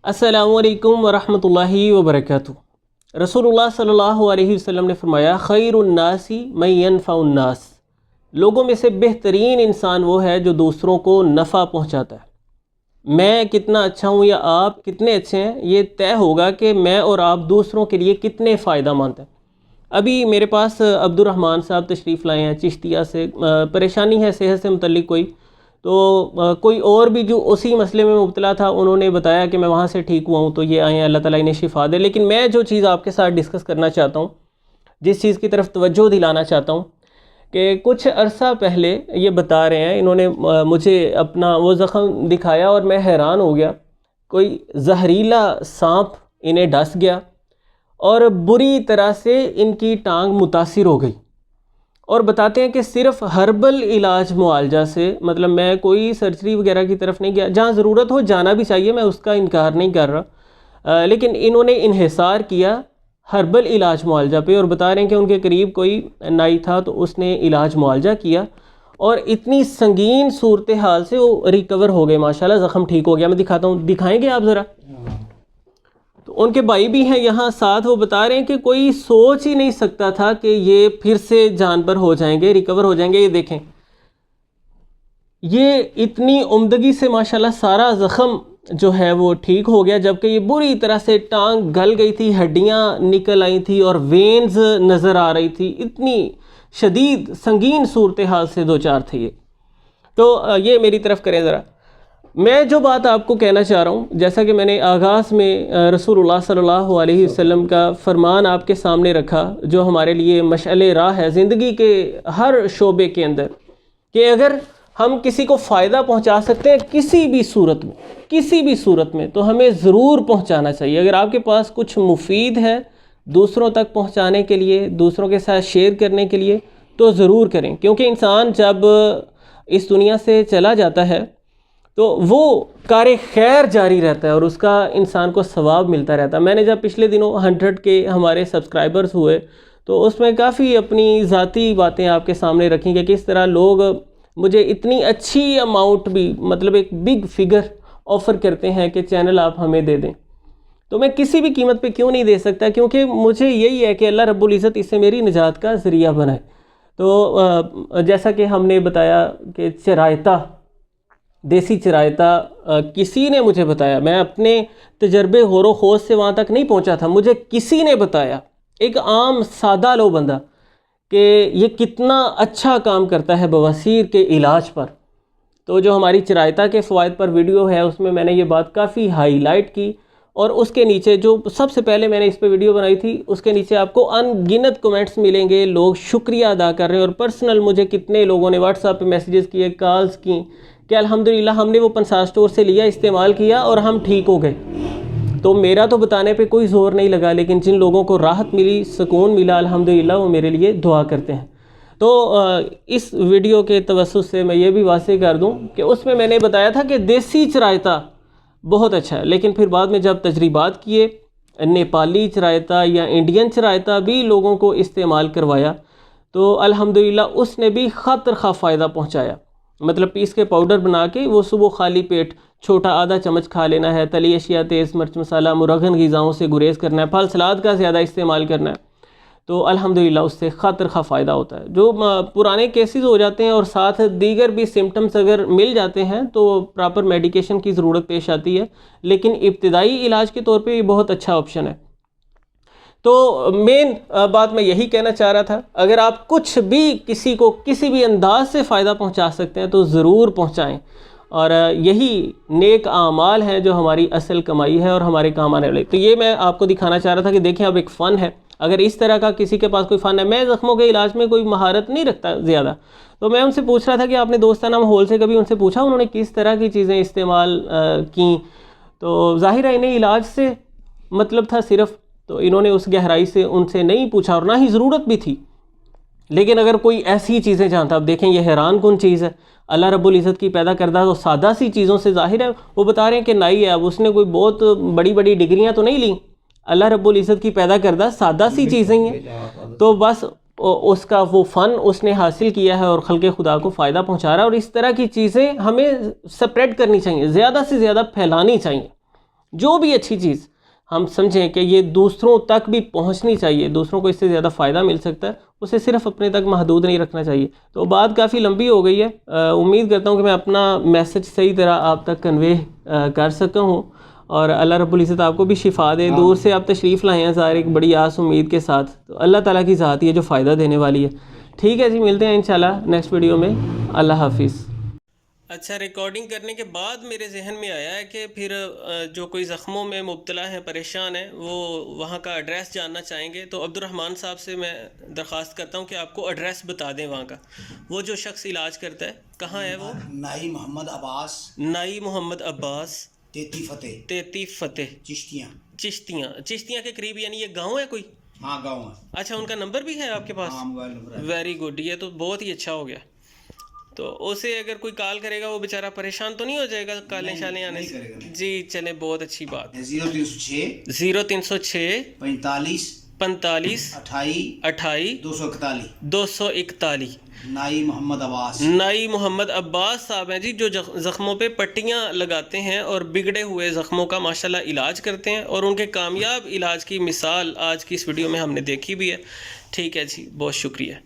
अस्सलामुअलैकुम वरहमतुल्लाहि वबरकातुहू। रसूलुल्लाह सल्लल्लाहु अलैहि वसल्लम ने फरमाया खैरुन्नासी मन यनफ़उन्नास, लोगों में से बेहतरीन इंसान वो है जो दूसरों को नफ़ा पहुंचाता है। मैं कितना अच्छा हूँ या आप कितने अच्छे हैं ये तय होगा कि मैं और आप दूसरों के लिए कितने फ़ायदा मंद हैं। अभी मेरे पास अब्दुर्रहमान साहब तशरीफ़ लाए हैं चिश्तिया से, परेशानी है सेहत से मुतल्लिक कोई, तो कोई और भी जो उसी मसले में मुब्तला था उन्होंने बताया कि मैं वहाँ से ठीक हुआ हूँ, तो ये आए हैं, अल्लाह ताला इन्हें शिफा दे। लेकिन मैं जो चीज़ आपके साथ डिस्कस करना चाहता हूँ, जिस चीज़ की तरफ तवज्जो दिलाना चाहता हूँ कि कुछ अरसा पहले ये बता रहे हैं, इन्होंने मुझे अपना वो ज़ख़म दिखाया और मैं हैरान हो गया। कोई जहरीला सांप इन्हें डस गया और बुरी तरह से इनकी टांग मुतासिर हो गई। और बताते हैं कि सिर्फ हर्बल इलाज मुआलजा से, मतलब मैं कोई सर्जरी वगैरह की तरफ नहीं गया, जहाँ ज़रूरत हो जाना भी चाहिए, मैं उसका इनकार नहीं कर रहा, लेकिन इन्होंने इन्हिसार किया हर्बल इलाज मुआलजा पे। और बता रहे हैं कि उनके करीब कोई नाई था तो उसने इलाज मुआलजा किया और इतनी संगीन सूरत हाल से वो रिकवर हो गए माशाल्लाह, ज़ख़म ठीक हो गया। मैं दिखाता हूँ, दिखाएँगे आप ज़रा। तो उनके भाई भी हैं यहाँ साथ, वो बता रहे हैं कि कोई सोच ही नहीं सकता था कि ये फिर से जानवर हो जाएंगे, रिकवर हो जाएंगे। ये देखें, ये इतनी उम्दगी से माशाल्लाह सारा ज़ख़म जो है वो ठीक हो गया, जबकि ये बुरी तरह से टांग गल गई थी, हड्डियाँ निकल आई थी और वेन्स नज़र आ रही थी। इतनी शदीद संगीन सूरत हाल से दो चार थे ये। तो ये मेरी तरफ करें ज़रा। मैं जो बात आपको कहना चाह रहा हूँ, जैसा कि मैंने आगाज़ में रसूलुल्लाह सल्लल्लाहु अलैहि वसल्लम का फरमान आपके सामने रखा, जो हमारे लिए मशअले राह है ज़िंदगी के हर शोबे के अंदर, कि अगर हम किसी को फ़ायदा पहुँचा सकते हैं किसी भी सूरत में, किसी भी सूरत में, तो हमें ज़रूर पहुँचाना चाहिए। अगर आपके पास कुछ मुफीद है दूसरों तक पहुँचाने के लिए, दूसरों के साथ शेयर करने के लिए, तो ज़रूर करें। क्योंकि इंसान जब इस दुनिया से चला जाता है तो वो कार्य खैर जारी रहता है और उसका इंसान को सवाब मिलता रहता है। मैंने जब पिछले दिनों 100 के हमारे सब्सक्राइबर्स हुए तो उसमें काफ़ी अपनी ज़ाती बातें आपके सामने रखी कि किस तरह लोग मुझे इतनी अच्छी अमाउंट भी, मतलब एक बिग फिगर ऑफ़र करते हैं कि चैनल आप हमें दे दें। तो मैं किसी भी कीमत पे क्यों नहीं दे सकता, क्योंकि मुझे यही है कि अल्लाह रब्बुल इज़्ज़त इससे मेरी निजात का ज़रिया बनाए। तो जैसा कि हमने बताया कि चरायता, देसी चरायता किसी ने मुझे बताया, मैं अपने तजर्बे होरो खोज से वहाँ तक नहीं पहुँचा था, मुझे किसी ने बताया, एक आम सादा लो बंदा, कि ये कितना अच्छा काम करता है बवासीर के इलाज पर। तो जो हमारी चरायता के फ़वाइद पर वीडियो है उसमें मैंने ये बात काफ़ी हाईलाइट की, और उसके नीचे जो सबसे पहले मैंने इस पर वीडियो बनाई थी उसके नीचे आपको अनगिनत कमेंट्स मिलेंगे, लोग शुक्रिया अदा कर रहे हैं। और पर्सनल मुझे कितने लोगों ने व्हाट्सएप पे मैसेजेस किए, कॉल्स की कि अल्हम्दुलिल्लाह हमने वो पंसार स्टोर से लिया, इस्तेमाल किया और हम ठीक हो गए। तो मेरा तो बताने पे कोई ज़ोर नहीं लगा, लेकिन जिन लोगों को राहत मिली, सुकून मिला, अल्हम्दुलिल्लाह वो मेरे लिए दुआ करते हैं। तो इस वीडियो के तवस्सुस से मैं ये भी वाज़ेह कर दूं कि उसमें मैंने बताया था कि देसी चरायता बहुत अच्छा है, लेकिन फिर बाद में जब तजरीबात किए, नेपाली चरायता या इंडियन चरायता भी लोगों को इस्तेमाल करवाया, तो अल्हम्दुलिल्लाह उसने भी ख़ातिर खा फ़ायदा पहुँचाया। मतलब पीस के पाउडर बना के वो सुबह खाली पेट छोटा आधा चम्मच खा लेना है, तली अशिया, तेज़ मिर्च मसाला, मुरगन ग़िज़ाओं से गुरेज़ करना है, फल सलाद का ज़्यादा इस्तेमाल करना है, तो अल्हम्दुलिल्लाह उससे ख़ातिर खा फ़ायदा होता है। जो पुराने केसेस हो जाते हैं और साथ दीगर भी सिम्टम्स अगर मिल जाते हैं तो प्रॉपर मेडिकेशन की ज़रूरत पेश आती है, लेकिन इब्तिदाई इलाज के तौर पे ये बहुत अच्छा ऑप्शन है। तो मेन बात मैं यही कहना चाह रहा था, अगर आप कुछ भी किसी को किसी भी अंदाज से फ़ायदा पहुंचा सकते हैं तो ज़रूर पहुंचाएं, और यही नेक आमाल हैं जो हमारी असल कमाई है और हमारे काम आने वाले। तो ये मैं आपको दिखाना चाह रहा था कि देखें अब एक फ़न है, अगर इस तरह का किसी के पास कोई फ़न है। मैं ज़ख्मों के इलाज में कोई महारत नहीं रखता ज़्यादा, तो मैं उनसे पूछ रहा था कि आपने दोस्ताना माहौल से कभी उनसे पूछा उन्होंने किस तरह की चीज़ें इस्तेमाल की, तो ज़ाहिर है इन्हें इलाज से मतलब था सिर्फ़, तो इन्होंने उस गहराई से उनसे नहीं पूछा और ना ही ज़रूरत भी थी। लेकिन अगर कोई ऐसी चीज़ें जानता, अब देखें ये हैरान कुन चीज़ है, अल्लाह रब्बुल इज़्ज़त की पैदा करदा तो सादा सी चीज़ों से, ज़ाहिर है वो बता रहे हैं कि नाई है, अब उसने कोई बहुत बड़ी बड़ी डिग्रियां तो नहीं ली, अल्लाह रब्बुल इज़्ज़त की पैदा करदा सादा सी चीज़ें ही हैं, तो बस उसका वो फ़न उसने हासिल किया है और खल्क़े खुदा को फ़ायदा पहुँचा रहा है। और इस तरह की चीज़ें हमें स्प्रेड करनी चाहिए, ज़्यादा से ज़्यादा फैलानी चाहिए। जो भी अच्छी चीज़ हम समझें कि ये दूसरों तक भी पहुंचनी चाहिए, दूसरों को इससे ज़्यादा फ़ायदा मिल सकता है, उसे सिर्फ अपने तक महदूद नहीं रखना चाहिए। तो बात काफ़ी लंबी हो गई है, उम्मीद करता हूँ कि मैं अपना मैसेज सही तरह आप तक कन्वे कर सका हूँ और अल्लाह रब्बुल इज़्ज़त आपको भी शिफा दे। दूर से आप तशरीफ़ लाए हैं ज़ाहिर एक बड़ी आस उम्मीद के साथ, तो अल्लाह ताला की ज़ात ही है जो फ़ायदा देने वाली है। ठीक है जी, मिलते हैं इंशाल्लाह नेक्स्ट वीडियो में। अल्लाह हाफिज़। अच्छा, रिकॉर्डिंग करने के बाद मेरे जहन में आया है कि फिर जो कोई ज़ख्मों में मुब्तला है, परेशान है, वो वहाँ का एड्रेस जानना चाहेंगे, तो अब्दुर्रहमान साहब से मैं दरख्वास्त करता हूँ कि आपको एड्रेस बता दें वहाँ का। वो जो शख्स इलाज करता है, कहाँ है वो? नाई मोहम्मद अब्बास, नाई मोहम्मद अब्बास, तेती फतेह चिश्तियाँ। चिश्तियाँ के करीब, यानी ये गाँव है कोई? हाँ गाँव है। अच्छा, उनका नंबर भी है आपके पास? हाँ, मोबाइल नंबर है। वेरी गुड, ये तो बहुत ही अच्छा हो गया। तो उसे अगर कोई कॉल करेगा वो बेचारा परेशान तो नहीं हो जाएगा कालें शालें आने से? जी चले, बहुत अच्छी बात। 0306 45 28 241। नाई मोहम्मद अब्बास। नाई मोहम्मद अब्बास साहब हैं जी, जो ज़ख्मों पे पट्टियाँ लगाते हैं और बिगड़े हुए ज़ख्मों का माशाल्लाह इलाज करते हैं, और उनके कामयाब इलाज की मिसाल आज की इस वीडियो में हमने देखी भी है। ठीक है जी, बहुत शुक्रिया।